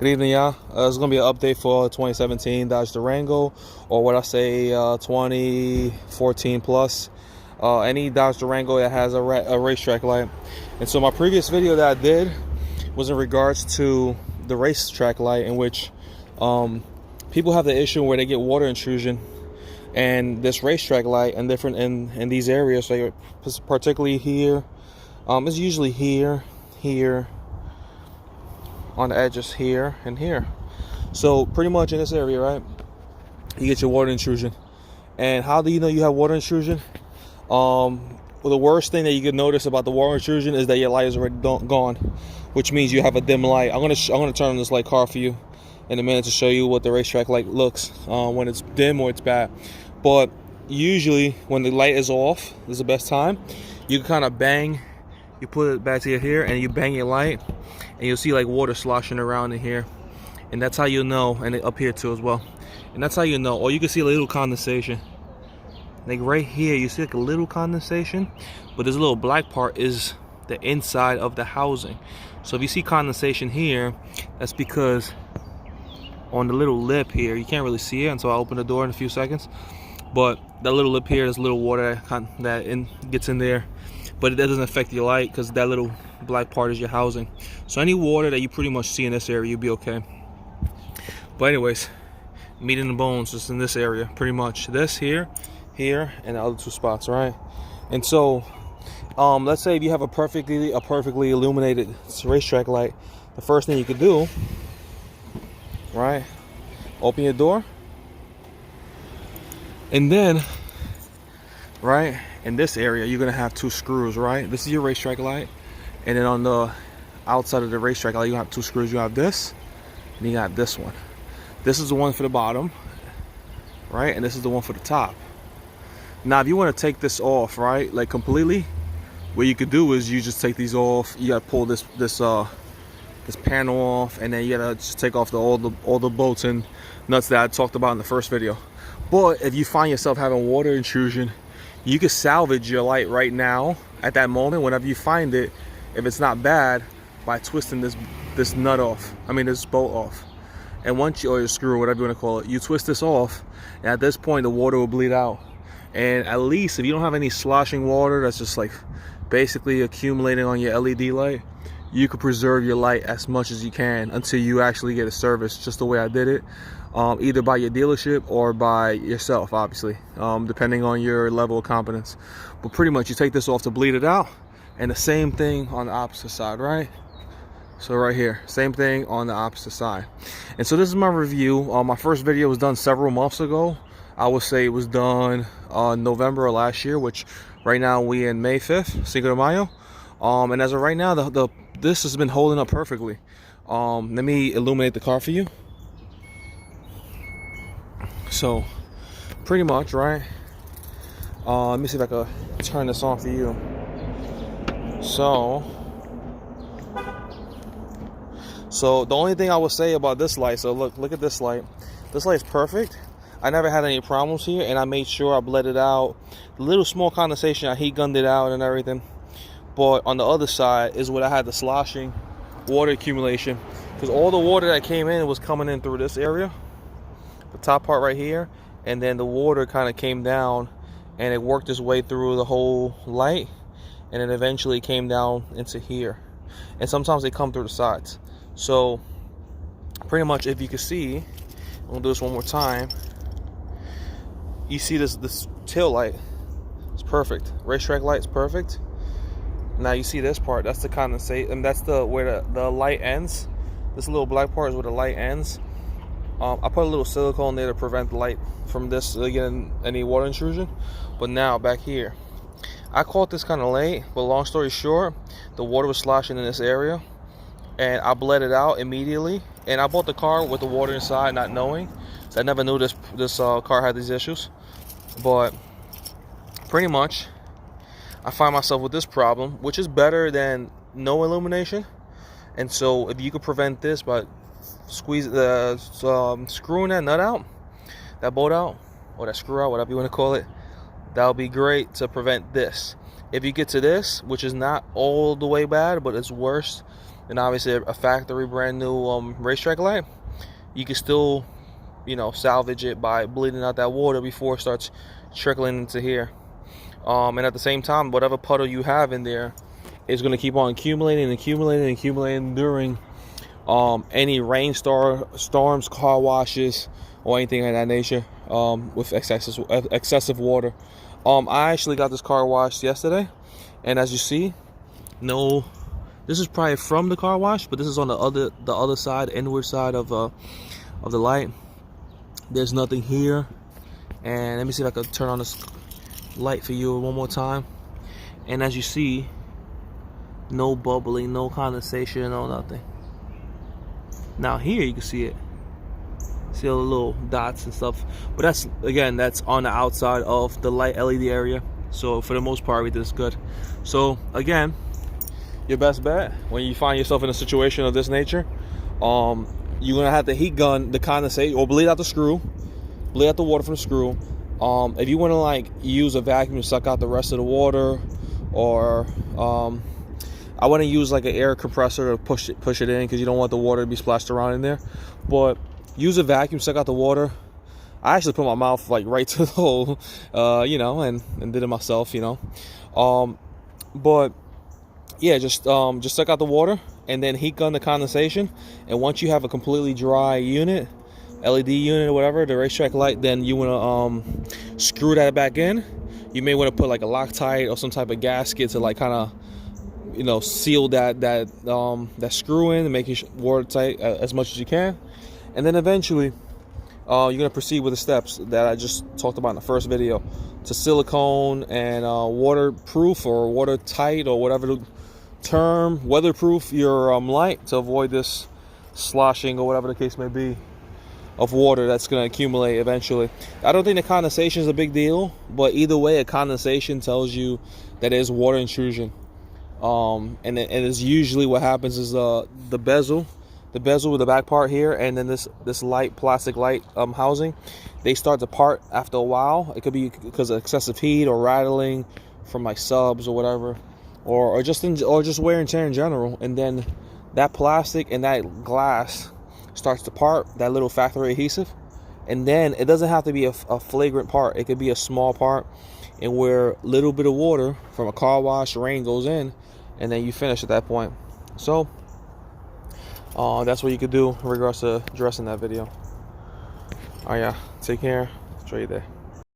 Good evening, y'all. It's going to be an update for 2017 Dodge Durango, or what I say 2014 plus. Any Dodge Durango that has a racetrack light. And so my previous video that I did was in regards to the racetrack light, in which people have the issue where they get water intrusion, and this racetrack light and different in these areas, like particularly here, it's usually here, on the edges here and here. So pretty much in this area, right, you get your water intrusion. And how do you know you have water intrusion? Well, the worst thing that you can notice about the water intrusion is that your light is already gone, which means you have a dim light. I'm gonna turn on this light car for you in a minute to show you what the racetrack light looks when it's dim or it's bad. But usually when the light is off, this is the best time. You can kind of bang, you put it back to your here and you bang your light, and you'll see like water sloshing around in here, and that's how you know. And up here too as well, and that's how you know. Or you can see a little condensation, like right here. You see like a little condensation, but this little black part is the inside of the housing. So if you see condensation here, that's because on the little lip here, you can't really see it until I open the door in a few seconds, but that little lip here, there's a little water that gets in there, but it doesn't affect your light because that little black part is your housing. So any water that you pretty much see in this area, you'll be okay. But anyways, meat and the bones just in this area, pretty much this here, and the other two spots, right? And so let's say if you have a perfectly illuminated racetrack light, the first thing you could do, right, open your door, and then right in this area you're gonna have two screws, right? This is your racetrack light, and then on the outside of the racetrack light you have two screws. You have this, and you got this one. This is the one for the bottom, right, and this is the one for the top. Now if you want to take this off, right, like completely, what you could do is you just take these off. You gotta pull this panel off, and then you gotta just take off all the bolts and nuts that I talked about in the first video. But if you find yourself having water intrusion, you can salvage your light right now at that moment whenever you find it, if it's not bad, by twisting this nut off, this bolt off. And once you, or your screw, whatever you want to call it, you twist this off, and at this point the water will bleed out. And at least if you don't have any sloshing water that's just like basically accumulating on your LED light, you could preserve your light as much as you can until you actually get a service, just the way I did it, either by your dealership or by yourself, obviously, depending on your level of competence. But pretty much you take this off to bleed it out, and the same thing on the opposite side, right? So right here, same thing on the opposite side. And so this is my review. My first video was done several months ago. I would say it was done November of last year, which right now we in May 5th, Cinco de Mayo. And as of right now, this has been holding up perfectly. Let me illuminate the car for you. So pretty much, right, let me see if I can turn this on for you. So the only thing I would say about this light, so look at this light. This light is perfect. I never had any problems here, and I made sure I bled it out. The little small condensation, I heat gunned it out and everything. But on the other side is what I had the sloshing water accumulation, because all the water that came in was coming in through this area, the top part right here, and then the water kind of came down and it worked its way through the whole light, and then eventually came down into here. And sometimes they come through the sides. So pretty much, if you can see, I'm gonna do this one more time. You see this tail light, it's perfect. Racetrack light is perfect. Now you see this part, that's the condensate, and that's where the light ends. This little black part is where the light ends. I put a little silicone there to prevent the light from this getting any water intrusion. But now back here, I caught this kind of late, but long story short, the water was sloshing in this area, and I bled it out immediately. And I bought the car with the water inside, not knowing. So I never knew this car had these issues. But pretty much, I find myself with this problem, which is better than no illumination. And so if you could prevent this by screwing that nut out, that bolt out, or that screw out, whatever you want to call it, that would be great to prevent this. If you get to this, which is not all the way bad, but it's worse than obviously a factory brand new racetrack light. You can still, you know, salvage it by bleeding out that water before it starts trickling into here. And at the same time, whatever puddle you have in there is going to keep on accumulating during any storms, car washes, or anything of that nature with excessive water. I actually got this car washed yesterday, and as you see, no, this is probably from the car wash, but this is on the other side, inward side of the light. There's nothing here, and let me see if I can turn on this light for you one more time. And as you see, no bubbling, no condensation, no nothing. Now here you can see it. See all the little dots and stuff. But that's, again, that's on the outside of the light LED area. So for the most part, everything's good. So again, your best bet when you find yourself in a situation of this nature, you're gonna have to heat gun the condensate or bleed out the screw, bleed out the water from the screw. If you want to like use a vacuum to suck out the rest of the water, or I want to use like an air compressor to push it in, because you don't want the water to be splashed around in there. But use a vacuum, suck out the water. I actually put my mouth like right to the hole, you know, and did it myself, you know. But yeah, just suck out the water and then heat gun the condensation. And once you have a completely dry unit, LED unit or whatever, the racetrack light, then you want to screw that back in. You may want to put like a Loctite or some type of gasket to like kind of, you know, seal that screw in and make it watertight as much as you can. And then eventually you're going to proceed with the steps that I just talked about in the first video to silicone and waterproof or watertight or whatever the term, weatherproof your light to avoid this sloshing or whatever the case may be of water that's going to accumulate eventually. I don't think the condensation is a big deal, but either way, a condensation tells you that it is water intrusion. And it is usually what happens is the bezel with the back part here, and then this light, plastic light housing, they start to part after a while. It could be because of excessive heat or rattling from like subs or whatever, or just wear and tear in general. And then that plastic and that glass starts to part, that little factory adhesive. And then it doesn't have to be a flagrant part. It could be a small part, and where a little bit of water from a car wash, rain goes in, and then you finish at that point. So that's what you could do in regards to addressing that video. Oh yeah, take care. Enjoy your day.